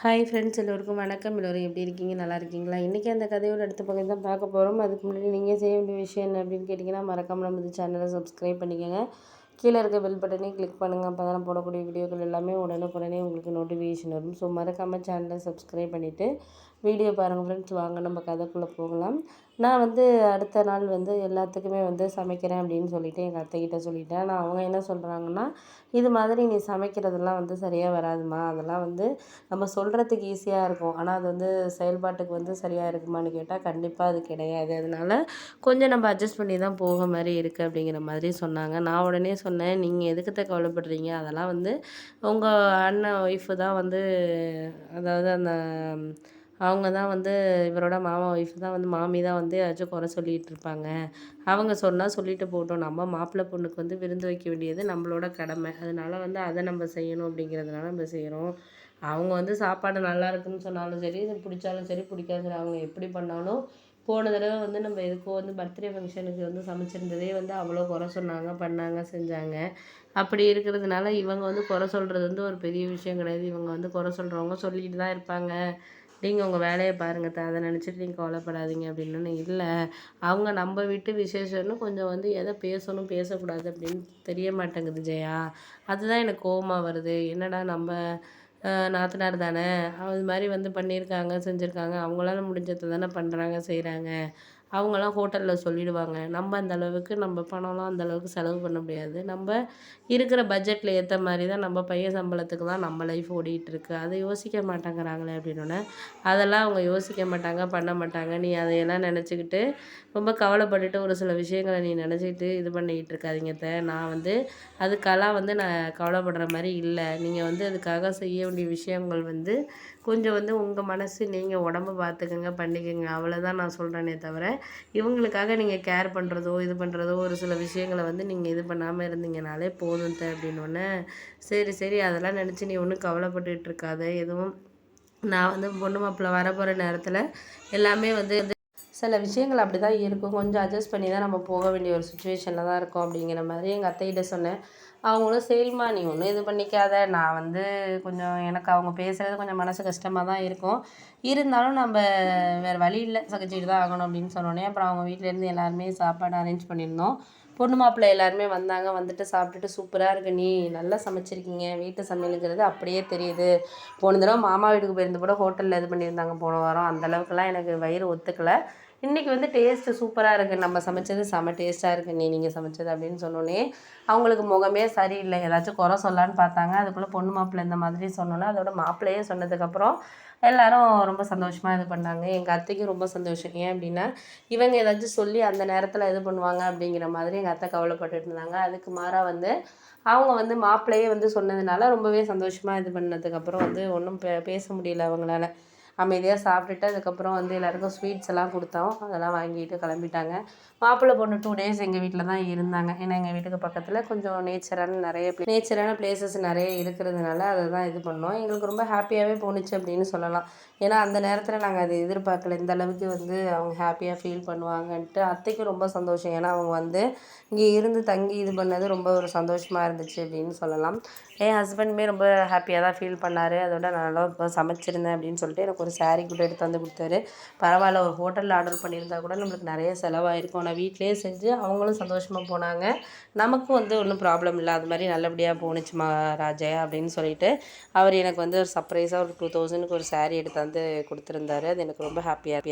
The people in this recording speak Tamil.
ஹாய் ஃப்ரெண்ட்ஸ், எல்லோருக்கும் வணக்கம். எல்லோரும் எப்படி இருக்கீங்க? நல்லா இருக்கீங்களா? இன்றைக்கி அந்த கதையோட அடுத்த பகுதி தான் பார்க்க போகிறோம். அதுக்கு முன்னாடி நீங்கள் செய்ய வேண்டிய விஷயம் என்ன அப்படின்னு கேட்டிங்கன்னா, மறக்காமல் நம்ம இந்த சேனலை சப்ஸ்கிரைப் பண்ணிக்கோங்க. கீழே இருக்க பெல் பட்டனையும் கிளிக் பண்ணுங்கள். அப்போ தான் போடக்கூடிய வீடியோக்கள் எல்லாமே உடனுக்குடனே உங்களுக்கு நோட்டிஃபிகேஷன் வரும். ஸோ மறக்காமல் சேனலை சப்ஸ்கிரைப் பண்ணிவிட்டு வீடியோ பாருங்கள் ஃப்ரெண்ட்ஸ். வாங்க நம்ம கதைக்குள்ளே போகலாம். நான் அடுத்த நாள் எல்லாத்துக்குமே சமைக்கிறேன் அப்படின்னு சொல்லிவிட்டு எங்கள் அத்தைக்கிட்ட சொல்லிட்டேன். நான் அவங்க என்ன சொல்கிறாங்கன்னா, இது மாதிரி நீ சமைக்கிறதெல்லாம் சரியாக வராதுமா. அதெல்லாம் நம்ம சொல்கிறதுக்கு ஈஸியாக இருக்கும். ஆனால் அது செயல்பாட்டுக்கு சரியாக இருக்குமான்னு கேட்டால் கண்டிப்பாக அது கிடையாது. அதனால் கொஞ்சம் நம்ம அட்ஜஸ்ட் பண்ணி தான் போக மாதிரி இருக்குது அப்படிங்கிற மாதிரி சொன்னாங்க. நான் உடனே சொன்னேன், நீங்கள் எதுக்குத்த கவலைப்படுறீங்க? அதெல்லாம் உங்கள் அண்ணன் ஒய்ஃபு தான் அதாவது அவங்க தான் இவரோட மாமா ஒய்ஃப் தான் மாமி தான் ஏதாச்சும் குறை சொல்லிகிட்டு இருப்பாங்க. அவங்க சொன்னால் சொல்லிட்டு போகட்டும். நம்ம மாப்பிள்ளை பொண்ணுக்கு விருந்து வைக்க வேண்டியது நம்மளோட கடமை. அதனால் அதை நம்ம செய்யணும் அப்படிங்கிறதுனால நம்ம செய்கிறோம். அவங்க சாப்பாடு நல்லா இருக்குன்னு சொன்னாலும் சரி, பிடிச்சாலும் சரி, பிடிக்காதுன்னு சரி, அவங்க எப்படி பண்ணாலும் போன தடவை நம்ம எதுக்கோ பர்த்டே ஃபங்க்ஷனுக்கு சமைச்சிருந்ததே அவ்வளோ குறை சொன்னாங்க, பண்ணாங்க, செஞ்சாங்க. அப்படி இருக்கிறதுனால இவங்க குறை சொல்கிறது ஒரு பெரிய விஷயம் கிடையாது. இவங்க குறை சொல்கிறவங்க சொல்லிட்டு தான் இருப்பாங்க. நீங்கள் உங்கள் வேலையை பாருங்கள் அதை நினச்சிட்டு நீங்கள் கவலைப்படாதீங்க அப்படின்னு. இல்லை, அவங்க நம்ம வீட்டு விசேஷம்னு கொஞ்சம் எதை பேசணும் பேசக்கூடாது அப்படின்னு தெரிய மாட்டேங்குது ஜெயா. அதுதான் எனக்கு கோவமாக வருது. என்னடா நம்ம நாத்தனார் தானே, அது மாதிரி பண்ணியிருக்காங்க, செஞ்சுருக்காங்க. அவங்களால முடிஞ்சது தானே பண்ணுறாங்க, செய்கிறாங்க. அவங்களாம் ஹோட்டலில் சொல்லிடுவாங்க. நம்ம அந்த அளவுக்கு நம்ம பணம்லாம் அந்த அளவுக்கு செலவு பண்ண முடியாது. நம்ம இருக்கிற பட்ஜெட்டில் ஏற்ற மாதிரி தான் நம்ம பையன் சம்பளத்துக்கு தான் நம்ம லைஃப் ஓடிட்டுருக்கு. அதை யோசிக்க மாட்டேங்கிறாங்களே அப்படின்னோடனே, அதெல்லாம் அவங்க யோசிக்க மாட்டாங்க, பண்ண மாட்டாங்க. நீ அதையெல்லாம் நினச்சிக்கிட்டு ரொம்ப கவலைப்பட்டுட்டு ஒரு சில விஷயங்களை நீ நினச்சிக்கிட்டு இது பண்ணிக்கிட்டு இருக்காதீங்க அத்தை. நான் அதுக்கெல்லாம் நான் கவலைப்படுற மாதிரி இல்லை. நீங்கள் அதுக்காக செய்ய வேண்டிய விஷயங்கள் கொஞ்சம் உங்கள் மனசு, நீங்கள் உடம்ப பார்த்துக்கங்க, பண்ணிக்கோங்க. அவ்வளோதான் நான் சொல்கிறேனே தவிர, இவங்களுக்காக நீங்கள் கேர் பண்ணுறதோ இது பண்ணுறதோ ஒரு சில விஷயங்களை நீங்கள் இது பண்ணாமல் இருந்தீங்கனாலே போதும் அப்படின்னோடனே, சரி சரி அதெல்லாம் நினச்சி நீ ஒன்றும் கவலைப்பட்டுட்டு இருக்காத. எதுவும் நான் பொண்ணு மாப்பிள்ளை வரப்போகிற நேரத்தில் எல்லாமே சில விஷயங்கள் அப்படி தான் இருக்கும். கொஞ்சம் அட்ஜஸ்ட் பண்ணி தான் நம்ம போக வேண்டிய ஒரு சுச்சுவேஷனில் தான் இருக்கோம் அப்படிங்கிற மாதிரி எங்கள் அத்தைகிட்ட சொன்னேன். அவங்களும் சரிம்மா நீ ஒன்றும் இது பண்ணிக்காத. நான் கொஞ்சம் எனக்கு அவங்க பேசுகிறது கொஞ்சம் மனசு கஷ்டமாக தான் இருக்கும். இருந்தாலும் நம்ம வேறு வழி இல்லை, சகிச்சுக்கிட்டு தான் ஆகணும் அப்படின்னு சொன்னோடனே, அப்புறம் அவங்க வீட்டிலேருந்து எல்லாருமே சாப்பாடு அரேஞ்ச் பண்ணியிருந்தோம். பொண்ணு மாப்பிள்ளை எல்லாருமே வந்தாங்க. வந்துட்டு சாப்பிட்டுட்டு சூப்பராக இருக்குது, நீ நல்லா சமைச்சிருக்கீங்க, வீட்டு சமையலுங்கிறது அப்படியே தெரியுது. போன தடவை மாமா வீட்டுக்கு போயிருந்து கூட ஹோட்டலில் இது பண்ணியிருந்தாங்க போன வாரம். அந்தளவுக்குலாம் எனக்கு வயிறு ஒத்துக்கலை. இன்றைக்கி டேஸ்ட்டு சூப்பராக இருக்குது, நம்ம சமைச்சது செம்ம டேஸ்ட்டாக இருக்குது நீங்கள் சமைச்சது அப்படின்னு சொன்னோன்னே, அவங்களுக்கு முகமே சரியில்லை. ஏதாச்சும் குறை சொல்லலான்னு பார்த்தாங்க. அதுக்குள்ளே பொண்ணு மாப்பிள்ளை இந்த மாதிரி சொன்னோன்னே, அதோட மாப்பிள்ளையே சொன்னதுக்கப்புறம் எல்லோரும் ரொம்ப சந்தோஷமாக இது பண்ணாங்க. எங்கள் அத்தைக்கும் ரொம்ப சந்தோஷம். ஏன் அப்படின்னா, இவங்க ஏதாச்சும் சொல்லி அந்த நேரத்தில் இது பண்ணுவாங்க அப்படிங்கிற மாதிரி எங்கள் அத்தை கவலைப்பட்டுட்டு இருந்தாங்க. அதுக்கு மாறாக அவங்க மாப்பிள்ளையே சொன்னதுனால ரொம்பவே சந்தோஷமாக இது பண்ணதுக்கப்புறம் ஒன்றும் பேச முடியல அவங்களால. அமைதியாக சாப்பிட்டுட்டு அதுக்கப்புறம் எல்லாேருக்கும் ஸ்வீட்ஸ் எல்லாம் கொடுத்தோம். அதெல்லாம் வாங்கிட்டு கிளம்பிட்டாங்க. மாப்பிள்ளை பொண்ணு 2 டேஸ் எங்கள் வீட்டில் தான் இருந்தாங்க. ஏன்னா எங்கள் வீட்டுக்கு பக்கத்தில் கொஞ்சம் நேச்சரான பிளேசஸ் நிறைய இருக்கிறதுனால அதை தான் இது பண்ணோம். எங்களுக்கு ரொம்ப ஹாப்பியாகவே போணுச்சு அப்படின்னு சொல்லலாம். ஏன்னா அந்த நேரத்தில் நாங்கள் அதை எதிர்பார்க்கல, இந்த அளவுக்கு அவங்க ஹாப்பியாக ஃபீல் பண்ணுவாங்கன்ட்டு. அத்தைக்கும் ரொம்ப சந்தோஷம். ஏன்னா அவங்க இங்கே இருந்து தங்கி இது பண்ணது ரொம்ப ஒரு சந்தோஷமாக இருந்துச்சு அப்படின்னு சொல்லலாம். என் ஹஸ்பண்டுமே ரொம்ப ஹாப்பியாக தான் ஃபீல் பண்ணார். அதோட நான் நல்லா சமைச்சிருந்தேன் அப்படின்னு சொல்லிட்டு எனக்கு ஒரு சாரீ கூட எடுத்து கொடுத்தாரு. பரவாயில்ல, ஒரு ஹோட்டலில் ஆர்டர் பண்ணியிருந்தா கூட நம்மளுக்கு நிறைய செலவாயிருக்கும். ஆனால் வீட்டிலேயே செஞ்சு அவங்களும் சந்தோஷமாக போனாங்க. நமக்கும் ஒன்றும் ப்ராப்ளம் இல்லை. அது மாதிரி நல்லபடியாக போணுச்சுமா ராஜயா அப்படின்னு சொல்லிட்டு அவர் எனக்கு ஒரு சர்ப்ரைஸாக ஒரு 2000க்கு ஒரு சாரீ எடுத்து கொடுத்துருந்தாரு. அது எனக்கு ரொம்ப ஹாப்பியாக